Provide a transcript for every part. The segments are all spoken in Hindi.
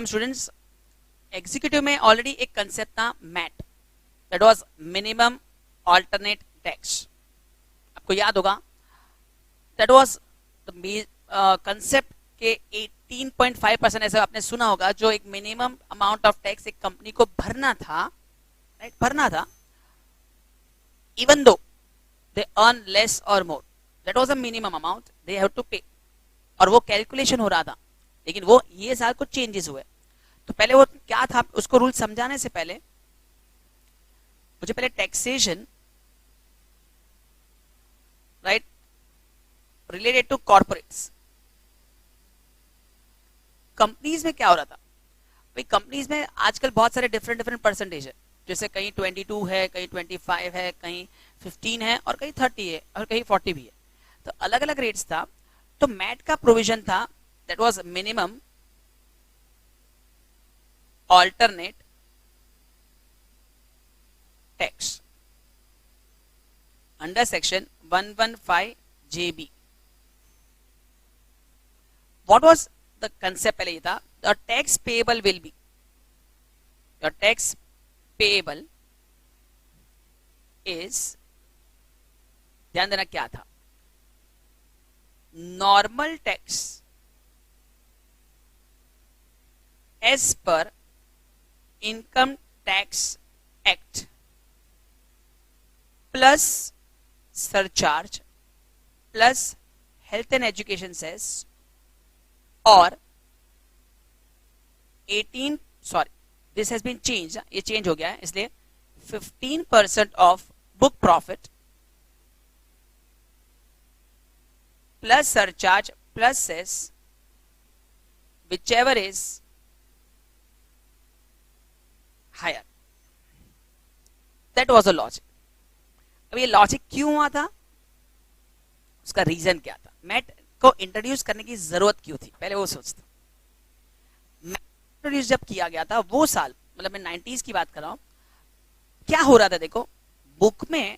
स्टूडेंट्स, एग्जीक्यूटिव में ऑलरेडी एक कंसेप्ट था MAT, that was minimum alternate tax. आपको याद होगा दैट वाज द कंसेप्ट के 18.5% ऐसा आपने सुना होगा, जो एक मिनिमम अमाउंट ऑफ टैक्स एक कंपनी को भरना था, राइट, भरना था, इवन दो दे अर्न लेस और more, that was a minimum amount they have to pay. और वो कैलकुलेशन हो रहा था, लेकिन वो ये साल कुछ चेंजेस हुए. तो पहले वो क्या था, उसको रूल समझाने से पहले मुझे पहले taxation, right, related to corporates. Companies में क्या हो रहा था भाई, कंपनीज में आजकल बहुत सारे डिफरेंट डिफरेंट परसेंटेज है, जैसे कहीं 22 है, कहीं 25 है, कहीं 15 है, और कहीं 30 है, और कहीं 40 भी है. तो अलग अलग रेट्स था. तो मैट का प्रोविजन था, that was minimum alternate tax under section 115 JB. What was the concept? पहले ये था, the tax payable will be, your tax payable is, ध्यान देना क्या था, normal tax as per income tax act plus surcharge plus health and education cess और 18, sorry this has been change, ये चेंज हो गया है, इसलिए 15% of book profit plus surcharge plus cess whichever is higher. That was a logic. अब ये लॉजिक क्यों हुआ था, उसका रीजन क्या था, मैट को इंट्रोड्यूस करने की जरूरत क्यों थी, पहले वो सोचता. मैट इंट्रोड्यूस जब किया गया था वो साल, मतलब मैं 90s की बात कर रहा हूं, क्या हो रहा था देखो, बुक में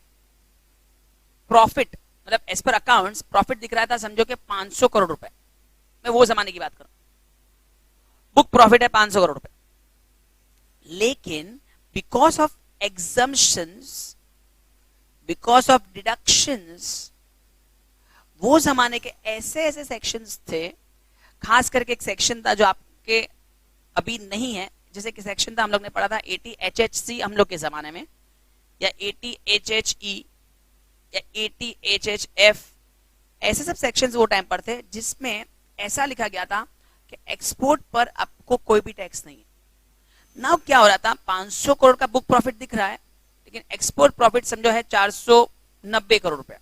प्रॉफिट, मतलब एज पर अकाउंट्स प्रॉफिट दिख रहा था समझो कि 500 करोड़ रुपए, मैं वो जमाने की बात कर रहा हूं, बुक प्रॉफिट है 500 करोड़ रुपए. लेकिन because of exemptions, because of deductions, वो जमाने के ऐसे ऐसे सेक्शंस थे, खास करके एक सेक्शन था जो आपके अभी नहीं है, जैसे कि सेक्शन था हम लोग ने पढ़ा था 80 HHC हम लोग के जमाने में, या 80 HHE या 80 HHF, ऐसे सब सेक्शंस वो टाइम पर थे जिसमें ऐसा लिखा गया था कि एक्सपोर्ट पर आपको कोई भी टैक्स नहीं है. नाउ क्या हो रहा था, 500 करोड़ का बुक प्रॉफिट दिख रहा है, लेकिन एक्सपोर्ट प्रॉफिट समझो है 490 करोड़ रुपया,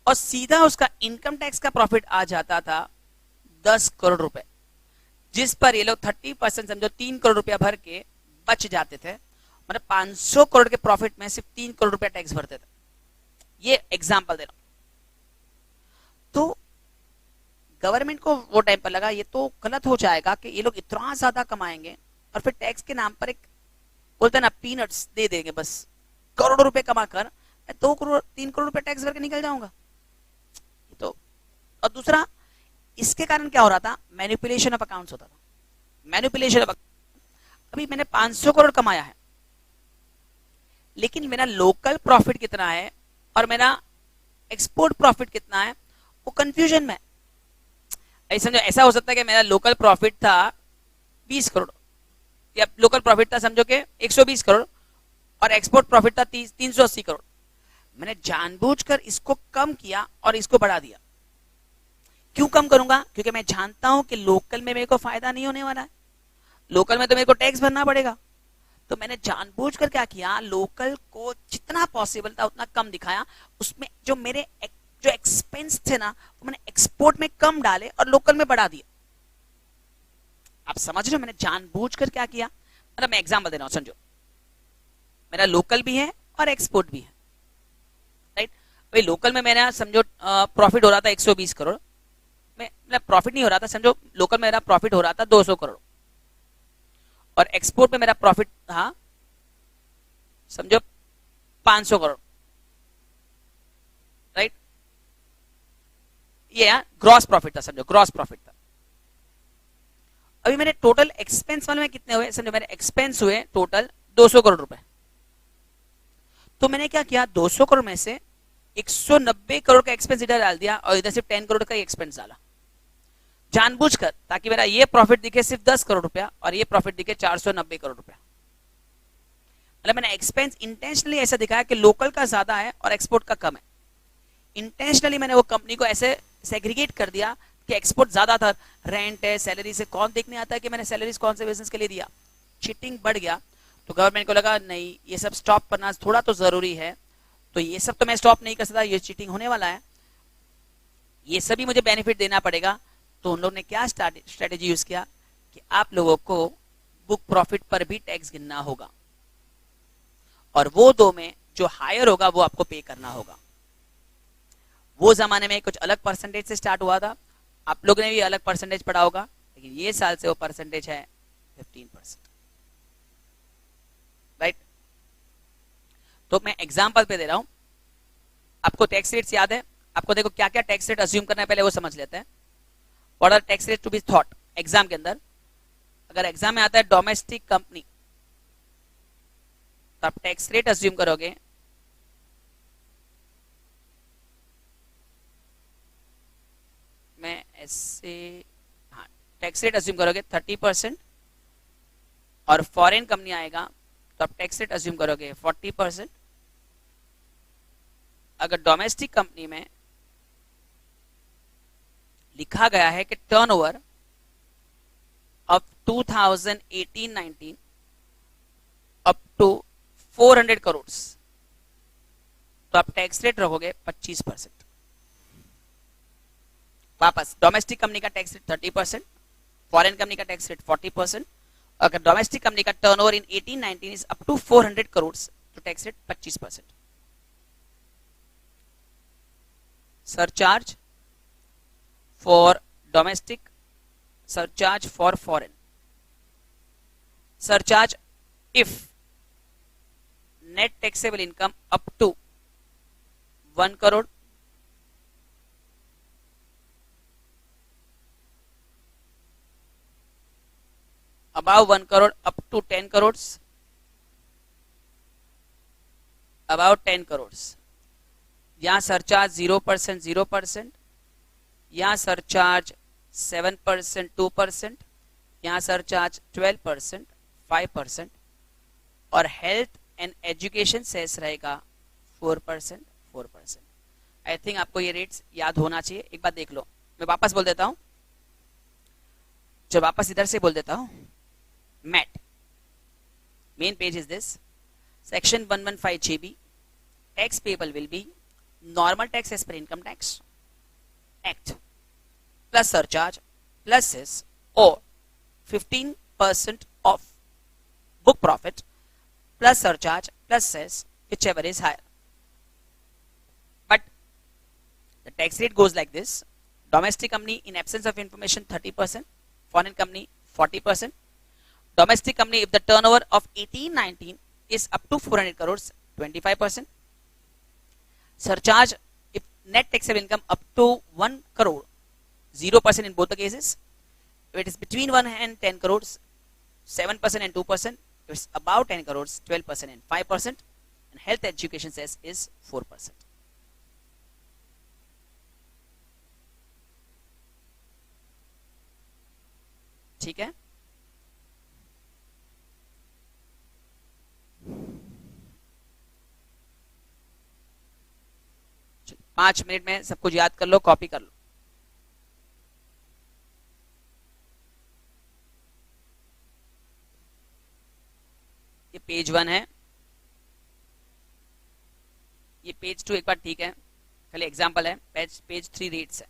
और सीधा उसका इनकम टैक्स का प्रॉफिट आ जाता था 10 करोड़ रुपए, जिस पर ये लोग 30% समझो 3 करोड़ रुपया भर के बच जाते थे. मतलब 500 करोड़ के प्रॉफिट में सिर्फ 3 करोड़ रुपया टैक्स भरते थे. ये एग्जांपल दे रहा हूं. तो गवर्नमेंट को वो टाइम पर लगा ये तो गलत हो जाएगा कि ये लोग इतना ज्यादा कमाएंगे और फिर टैक्स के नाम पर एक बोलते हैं ना पीनट्स दे देंगे, बस करोड़ों रुपए कमा कर मैं 2 करोड़ 3 करोड़ रुपए टैक्स भर के निकल जाऊंगा. तो और दूसरा, इसके कारण क्या हो रहा था, मैनिपुलेशन ऑफ अकाउंट्स होता था. मैनिपुलेशन ऑफ, अभी मैंने 500 करोड़ कमाया है, लेकिन मेरा लोकल प्रॉफिट कितना है और मेरा एक्सपोर्ट प्रॉफिट कितना है, वो कंफ्यूजन में. समझो ऐसा हो सकता है कि मेरा लोकल प्रॉफिट था 20 करोड़, या लोकल प्रॉफिट था समझो कि 120 करोड़, और एक्सपोर्ट प्रॉफिट था 380 करोड़. मैंने जानबूझकर इसको कम किया और इसको बढ़ा दिया. क्यों कम करूंगा, क्योंकि मैं जानता हूं कि लोकल में मेरे को फायदा नहीं होने वाला है, लोकल में तो मेरे को टैक्स भरना पड़ेगा. तो मैंने जानबूझकर क्या किया, लोकल को जितना पॉसिबल था उतना कम दिखाया, उसमें जो मेरे जो एक्सपेंस थे ना वो मैंने एक्सपोर्ट में कम डाले और लोकल में बढ़ा दिया. आप समझ रहे हो, मैंने जानबूझकर क्या किया, मतलब मैं एग्जांपल दे रहा हूं, समझो मेरा लोकल भी है और एक्सपोर्ट भी है, राइट. भाई लोकल में मेरा समझो प्रॉफिट हो रहा था 120 करोड़, मतलब प्रॉफिट नहीं हो रहा था, समझो लोकल में मेरा प्रॉफिट हो रहा था 200 करोड़, और एक्सपोर्ट में मेरा प्रॉफिट था समझो 500 करोड़, राइट. ये ग्रॉस प्रॉफिट था, समझो ग्रॉस प्रॉफिट था. अभी मैंने टोटल एक्सपेंस वाले में कितने हुए, समझो मेरे एक्सपेंस हुए टोटल 200 करोड़ रुपए। तो मैंने क्या किया, 200 करोड़ में से 190 करोड़ का एक्सपेंस इधर डाल दिया और इधर सिर्फ 10 करोड़ का एक्सपेंस डाला जानबूझकर, ताकि मेरा ये प्रॉफिट दिखे सिर्फ 10 करोड़ रुपया और ये प्रॉफिट दिखे 490 करोड़ रुपया। मतलब मैंने एक्सपेंस इंटेंशनली ऐसा दिखाया कि लोकल का ज्यादा है और एक्सपोर्ट का कम है। इंटेंशनली मैंने वो कंपनी को ऐसे सेग्रीगेट कर दिया कि एक्सपोर्ट ज्यादा था, रेंट है, सैलरी से कौन देखने आता है कि मैंने सैलरीज कौन से बिजनेस के लिए दिया। चीटिंग बढ़ गया तो गवर्नमेंट को लगा नहीं ये सब स्टॉप करना थोड़ा तो जरूरी है, तो ये सब तो मैं स्टॉप नहीं कर सकता, ये चीटिंग होने वाला है, ये सभी मुझे बेनिफिट देना पड़ेगा। तो उन लोगों ने क्या स्ट्रेटेजी यूज किया कि आप लोगों को बुक प्रॉफिट पर भी टैक्स गिनना होगा और वो दो में जो हायर होगा वो आपको पे करना होगा। वो जमाने में कुछ अलग परसेंटेज से स्टार्ट हुआ था, आप लोगों ने भी अलग परसेंटेज पढ़ा होगा, लेकिन ये साल से वो परसेंटेज है 15%। राइट, तो मैं एग्जांपल पे दे रहा हूं, आपको टैक्स रेट्स याद है, आपको देखो क्या क्या टैक्स रेट अज्यूम करना है पहले वो समझ लेते हैं। What are tax rate to be thought exam के अंदर। अगर एग्जाम में आता है डोमेस्टिक कंपनी तो आप टैक्स रेट अज्यूम करोगे मैं ऐसे, हाँ टैक्स रेट अज्यूम करोगे 30% और फॉरेन कंपनी आएगा तो आप टैक्स रेट अज्यूम करोगे 40%। अगर डोमेस्टिक कंपनी में लिखा गया है कि turnover of 2018-19 up to 400 crore तो आप टैक्स रेट रखोगे 25%। वापस डोमेस्टिक कंपनी का टैक्स रेट 30%, फॉरेन कंपनी का टैक्स रेट 40%। अगर डोमेस्टिक कंपनी का turnover in 18-19 is up to 400 crore तो tax rate 25%। Surcharge for domestic, surcharge for foreign. Surcharge if net taxable income up to 1 crore, above 1 crore up to 10 crores, above 10 crores यहां सरचार्ज 0% 0%, यहां सरचार्ज 7% 2%, यहां सरचार्ज 12% 5% और हेल्थ एंड एजुकेशन सेस रहेगा 4% 4%। आई थिंक आपको ये रेट्स याद होना चाहिए, एक बार देख लो। मैं वापस बोल देता हूं, जब वापस इधर से बोल देता हूं, MAT main page is this, section 115 GB, tax payable will be normal tax as per income tax act plus surcharge plus cess और 15% of book profit plus surcharge plus cess whichever is higher. But the tax rate goes like this: domestic company in absence of information 30%, foreign company 40%, domestic company if the turnover of 18-19 is up to 400 crores 25%, surcharge if net taxable income up to 1 crore 0% in both the cases, if it is between 1 and 10 crores 7% and 2%, if it's above 10 crores 12% and 5%, and health education cess is 4%. ठीक है, चलो 5 मिनट में सब कुछ याद कर लो, कॉपी कर लो। ये पेज 1 है, ये पेज 2 एक बार ठीक है, खाली एग्जांपल है। पेज 3 रेट्स है।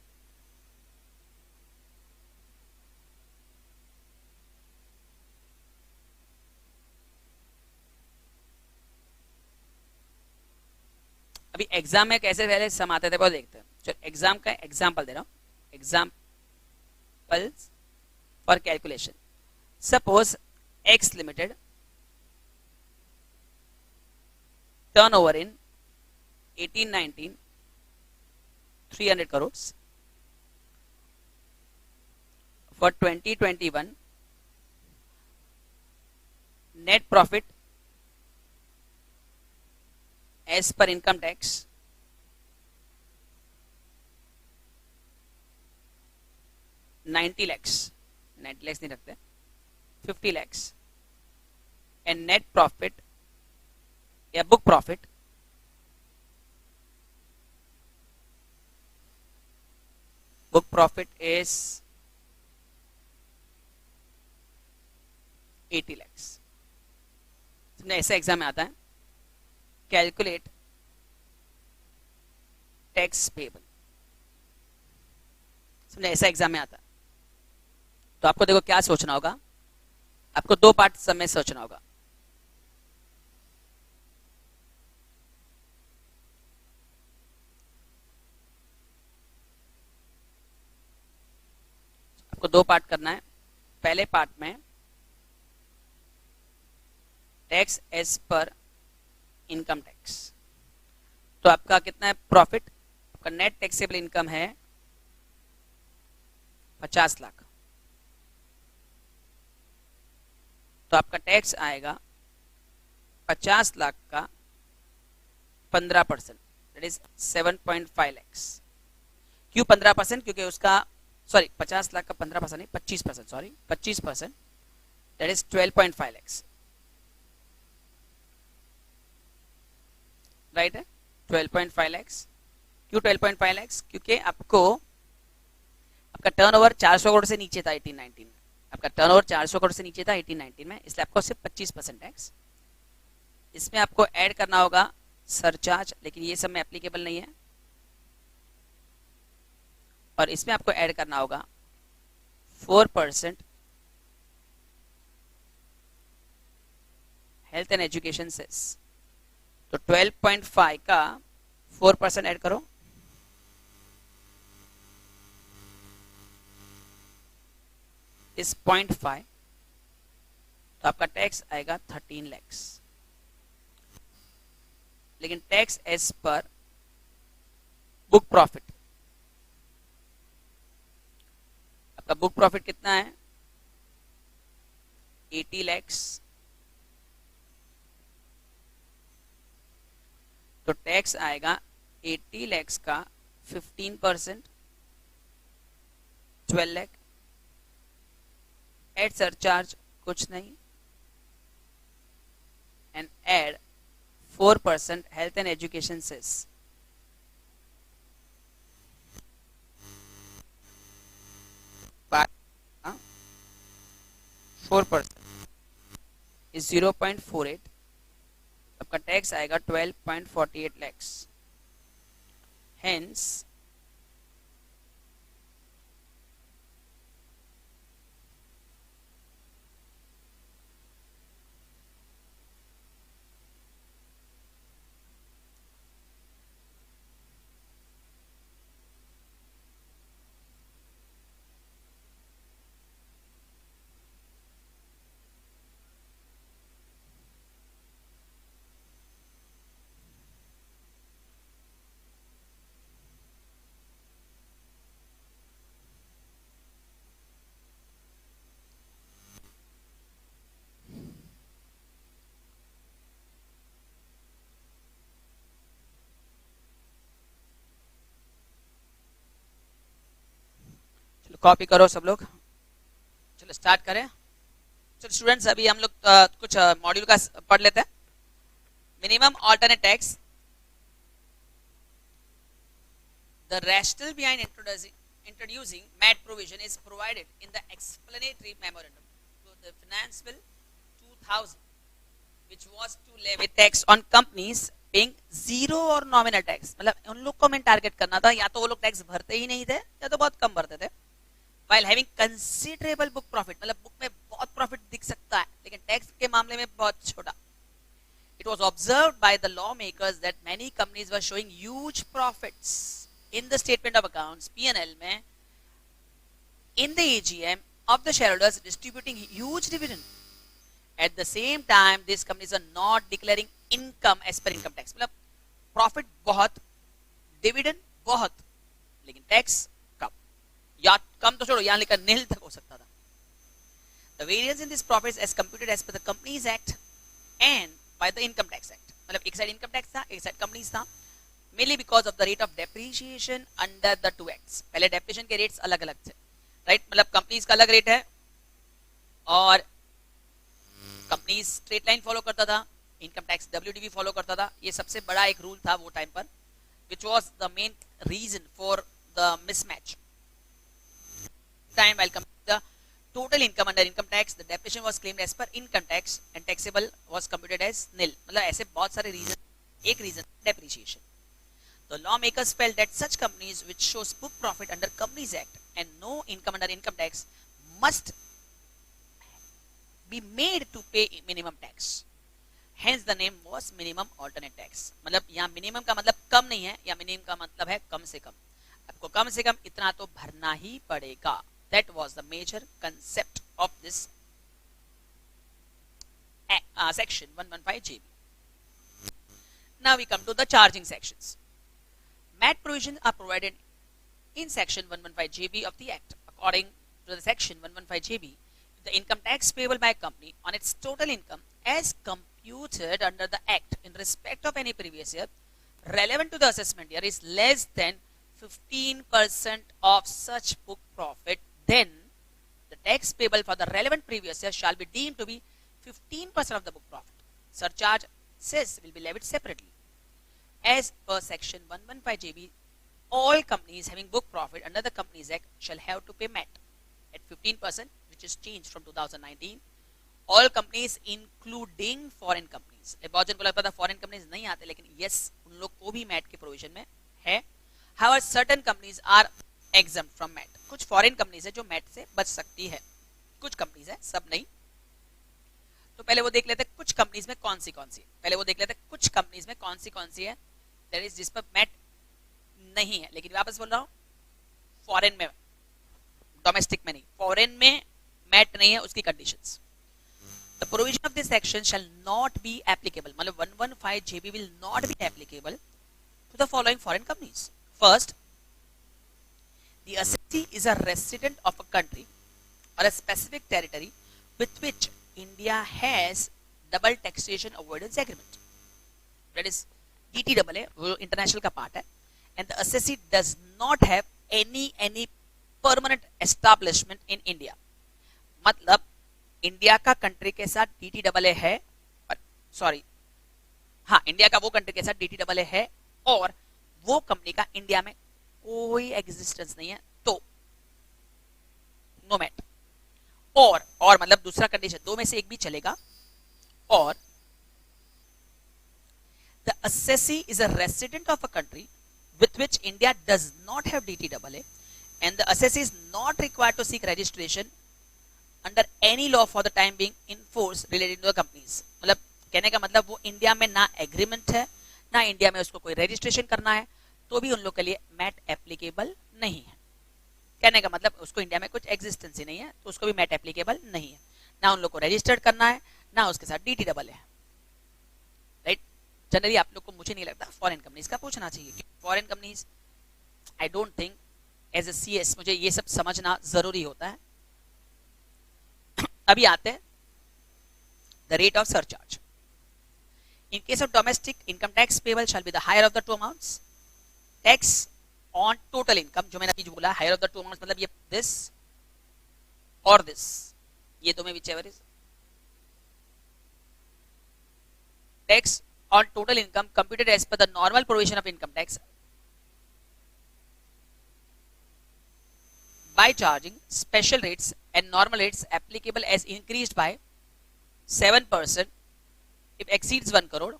अभी एग्जाम में कैसे पहले सम आते थे वो देखते हैं। चलो एग्जाम का एग्जांपल दे रहा हूं, examples for calculation. Suppose X limited turnover in 18-19 300 crores, for 2021 net profit as per income tax 90 lakhs, 90 lakhs नहीं रखते, 50 lakhs, and net profit या book profit is 80 lakhs. समझे, ऐसा एग्जाम में आता है, कैलकुलेट टैक्स पेबल, समझे, ऐसा एग्जाम में आता है. तो आपको देखो क्या सोचना होगा, आपको दो पार्ट समय सोचना होगा. आपको दो पार्ट करना है. पहले पार्ट में tax as per income tax. तो आपका कितना है प्रॉफिट, आपका नेट टैक्सेबल इनकम है 50 लाख. तो आपका टैक्स आएगा 50 लाख का 15%, दैट इज 7.5 lakhs. क्यों 15%? क्योंकि उसका 50 लाख का 15% नहीं, 25%, 25%, दैट इज 12.5 lakhs. राइट है, 12.5 lakhs. क्यों 12.5 lakhs? क्योंकि आपका टर्नओवर 400 करोड़ से नीचे था 18-19 में. आपका टर्नओवर 400 करोड़ से नीचे था 18-19 में, इसलिए आपको सिर्फ 25% टैक्स. इसमें आपको ऐड करना होगा सरचार्ज, लेकिन ये सब में एप्लीकेबल नहीं है. और इसमें आपको ऐड करना होगा 4% हेल्थ एंड एजुकेशन सेस. तो 12.5 का 4% ऐड करो, इस 0.5, तो आपका टैक्स आएगा 13 lakhs. लेकिन tax as per book profit, आपका बुक प्रॉफिट कितना है 80 lakhs. तो टैक्स आएगा 80 lakhs का 15%, 12 lakh. एड सरचार्ज कुछ नहीं, and add 4% health and education cess. हाँ, 4% इज 0.48. आपका टैक्स आएगा 12.48 lakhs. हेंस कॉपी करो सब लोग. चलो स्टार्ट करें. चलो स्टूडेंट्स, अभी हम लोग कुछ मॉड्यूल का पढ़ लेते हैं. Minimum alternate tax. The rational behind introducing MAT provision is provided in the explanatory memorandum to the Finance Bill 2000, which was to levy tax on companies paying zero or nominal tax. मतलब उन लोग को मैं टारगेट करना था, या तो वो लोग टैक्स भरते ही नहीं थे या तो बहुत कम भरते थे. While having considerable book profit, मतलब बुक में बहुत प्रॉफिट दिख सकता है लेकिन टैक्स के मामले में बहुत छोटा. It was observed by the lawmakers that many companies were showing huge profits in the statement of accounts P&L में, in the AGM of the shareholders distributing huge dividend. At the same time, these companies are not declaring income as per income tax. मतलब प्रॉफिट बहुत, डिविडेंड बहुत, लेकिन टैक्स कम. या कम तो छोड़ो, यहां लिखा नील तक हो सकता था. The variance in this profits as computed as per the Companies Act and by the Income Tax Act. मतलब एक साइड इनकम टैक्स था, एक साइड कंपनीज था. Mainly because of the rate of depreciation under the two acts. पहले डेप्रिसिएशन के रेट्स अलग अलग थे, राइट. मतलब कंपनीज का अलग रेट है और कंपनीज स्ट्रेट लाइन फॉलो करता था, इनकम टैक्स WDV फॉलो करता था. ये सबसे बड़ा एक रूल था वो टाइम पर, which was the main reason for the mismatch. Time while computing the total income under income tax, the depreciation was claimed as per income tax and taxable was computed as nil. मतलब ऐसे बहुत सारे रीजन, एक reason depreciation. The lawmakers felt that such companies which shows book profit under Companies Act and no income under income tax must be made to pay minimum tax. Hence the name was minimum alternate tax. मतलब यहाँ minimum का मतलब कम नहीं है, या minimum का मतलब है कम से कम. आपको कम से कम इतना तो भरना ही पड़ेगा. That was the major concept of this section 115JB. Now we come to the charging sections. MAT provisions are provided in section 115JB of the Act. According to the section 115JB, the income tax payable by a company on its total income as computed under the Act in respect of any previous year relevant to the assessment year is less than 15% of such book profit, then the tax payable for the relevant previous year shall be deemed to be 15% of the book profit. Surcharge cess will be levied separately. As per section 115JB, all companies having book profit under the Companies Act shall have to pay MAT at 15%, which is changed from 2019. All companies including foreign companies. बहुत जन को लगता था foreign companies नहीं आते, लेकिन yes, उन लोग को भी MAT के provision में है. However, certain companies are exempt from MAT. कुछ foreign companies है जो MAT से बच सकती है, कुछ companies है, सब नहीं. तो पहले वो देख लेते हैं कुछ कंपनीज में कौन सी है. पहले वो देख लेते हैं कुछ कंपनीज में कौन सी है, दैट इज जिस पर मैट नहीं है. लेकिन वापस बोल रहा हूं, फॉरेन में, डोमेस्टिक में नहीं, फॉरेन में मैट नहीं है, उसकी conditions. The provision of this section shall not be applicable. मतलब 115JB will not be applicable to the following foreign companies. First, the assessee is a resident of a country or a specific territory with which India has double taxation avoidance agreement. That is DTAA, वो international का part है. And the assessee does not have any permanent establishment in India. मतलब इंडिया का कंट्री के साथ DTAA है, सॉरी हाँ, इंडिया का वो कंट्री के साथ DTAA है और वो कंपनी का इंडिया में कोई एग्जिस्टेंस नहीं है, तो नो मैट. और मतलब दूसरा कंडीशन, दो में से एक भी चलेगा. और the assessee is a resident of a country with which India does not have DTAA and the assessee is not required to seek registration under any law for the time being in force relating to the companies. मतलब कहने का मतलब वो इंडिया में ना एग्रीमेंट है, ना इंडिया में उसको कोई रजिस्ट्रेशन करना है, तो भी उन लोग के लिए मैट एप्लीकेबल नहीं है. कहने का मतलब उसको इंडिया में कुछ एग्जिस्टेंस ही नहीं है, तो उसको भी मैट एप्लीकेबल नहीं है. ना उन लोग को रजिस्टर्ड करना है, ना उसके साथ DTAA है, राइट. जनरली आप लोग को, मुझे नहीं लगता, फॉरेन कंपनीज का पूछना चाहिए. Foreign companies I don't think as a CS मुझे ये सब समझना जरूरी होता है. अभी आते हैं the rate of surcharge. In case of domestic income tax payable shall be the higher of the two amounts. Tax on total income, जो मैंने अभी जो बोला, higher of the two amounts मतलब ये दिस और दिस, ये दो में whichever is. Tax on total income computed as per the normal provision of income tax by charging special rates and normal rates applicable as increased by 7% if exceeds 1 crore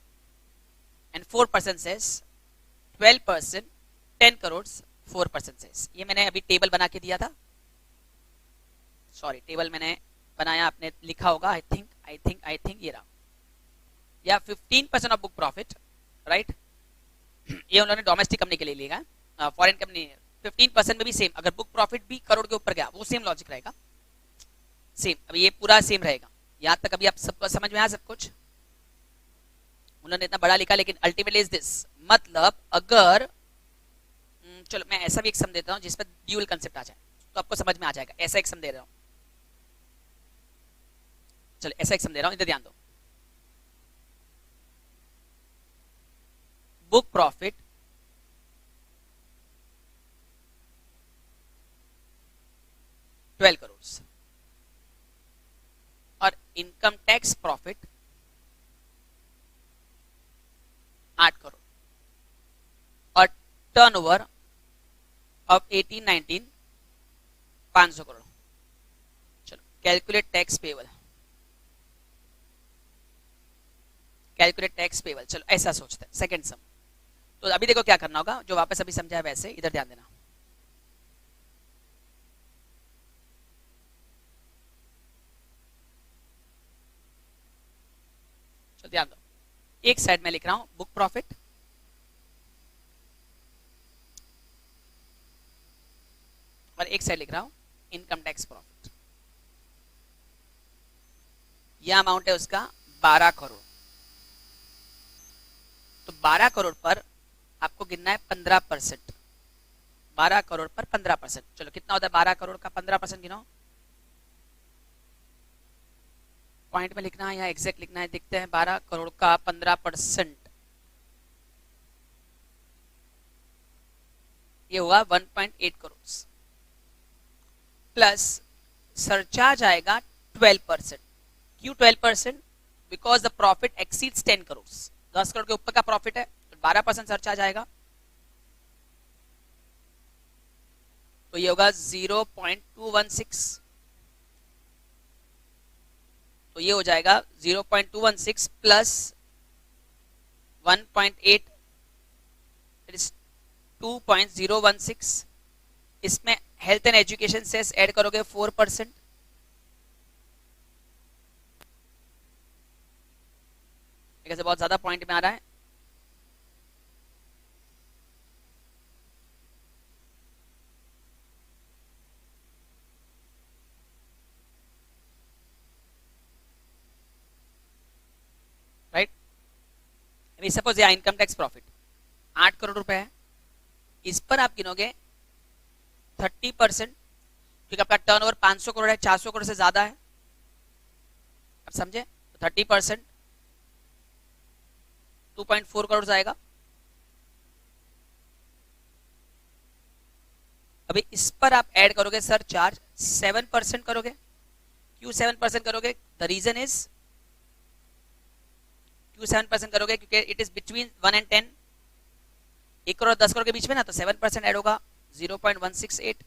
and 4% says 12%, 10 crores 4% says. ये मैंने अभी टेबल बना के दिया था, सॉरी टेबल मैंने बनाया, आपने लिखा होगा, आई थिंक ये रहा, या 15% ऑफ बुक प्रॉफिट, राइट. ये उन्होंने डोमेस्टिक कंपनी के लिए लिया, फॉरेन कंपनी 15% में भी सेम. अगर बुक प्रॉफिट भी करोड़ के ऊपर गया, वो सेम लॉजिक रहेगा, सेम. अभी ये पूरा सेम रहेगा. यहाँ तक अभी आप सबको समझ में आया सब कुछ. उन्होंने इतना बड़ा लिखा, लेकिन अल्टीमेटली इज दिस. मतलब अगर चलो मैं ऐसा भी एक सम देता हूँ जिस पर ड्यूअल कंसेप्ट आ जाए, तो आपको समझ में आ जाएगा. ऐसा एक सम दे रहा हूँ, चलो ऐसा एक समझ रहा हूं, इधर ध्यान दो। बुक प्रॉफिट ₹12 और इनकम टैक्स प्रॉफिट 8 करोड़ और टर्नओवर ऑफ 18-19 500 करोड़। चलो calculate tax payable, calculate tax payable. चलो ऐसा सोचते हैं सेकंड सम। तो अभी देखो क्या करना होगा, जो वापस अभी समझा है वैसे इधर ध्यान देना। चलो ध्यान दो, एक साइड में लिख रहा हूं बुक प्रॉफिट और एक साइड लिख रहा हूं इनकम टैक्स प्रॉफिट। यह अमाउंट है उसका 12 करोड़। तो 12 करोड़ पर आपको गिनना है 15%। 12 करोड़ पर 15%, चलो कितना होता है 12 करोड़ का 15% गिनो। पॉइंट में लिखना है या एग्जैक्ट लिखना है, देखते हैं। 12 करोड़ का 15% ये हुआ 1.8 करोड़ प्लस सरचार्ज आएगा 12%। क्यों 12%? Because the profit exceeds 10 crore. 10 crore के ऊपर का प्रॉफिट है तो 12% सरचार्ज आएगा। तो ये होगा 0.216। तो ये हो जाएगा 0.216 प्लस 1.8 2.016। इसमें health and education cess add करोगे 4%। कैसे बहुत ज्यादा पॉइंट में आ रहा है। राइट, सपोज या इनकम टैक्स प्रॉफिट 8 करोड़ रुपए है, इस पर आप गिनोगे 30%, क्योंकि आपका टर्नओवर 500 करोड़ है, 400 करोड़ से ज्यादा है। आप समझे? तो 30% 2.4 करोड़ जाएगा। अभी इस पर आप ऐड करोगे सर चार्ज 7% करोगे। क्यों 7% करोगे? द रीजन इज, क्यों 7% करोगे? क्योंकि it is between 1 and 10, 1 crore 10 crore के बीच में ना, तो 7% ऐड होगा 0.168,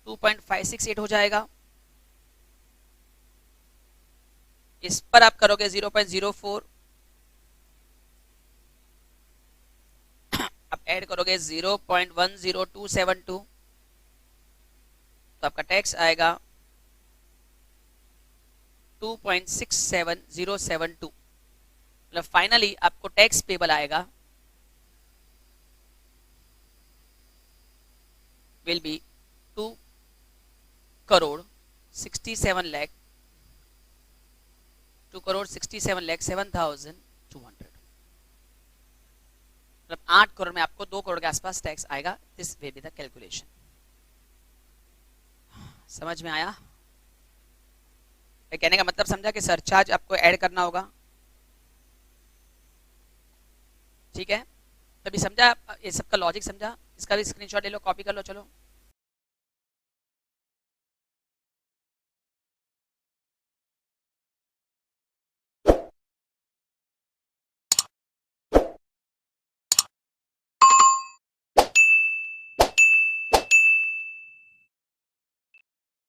2.568 हो जाएगा। इस पर आप करोगे 0.04, आप ऐड करोगे 0.10272, तो आपका टैक्स आएगा 2.67072। मतलब फाइनली आपको टैक्स पेबल आएगा विल बी 2 करोड़ 67 लाख 2 करोड़ 67 लाख 7,200। मतलब 8 करोड़ में आपको 2 करोड़ के आसपास टैक्स आएगा। This way be the calculation. समझ में आया? कहने का मतलब समझा कि सरचार्ज आपको ऐड करना होगा। ठीक है, तभी समझा, ये सबका लॉजिक समझा। इसका भी स्क्रीनशॉट ले लो, कॉपी कर लो। चलो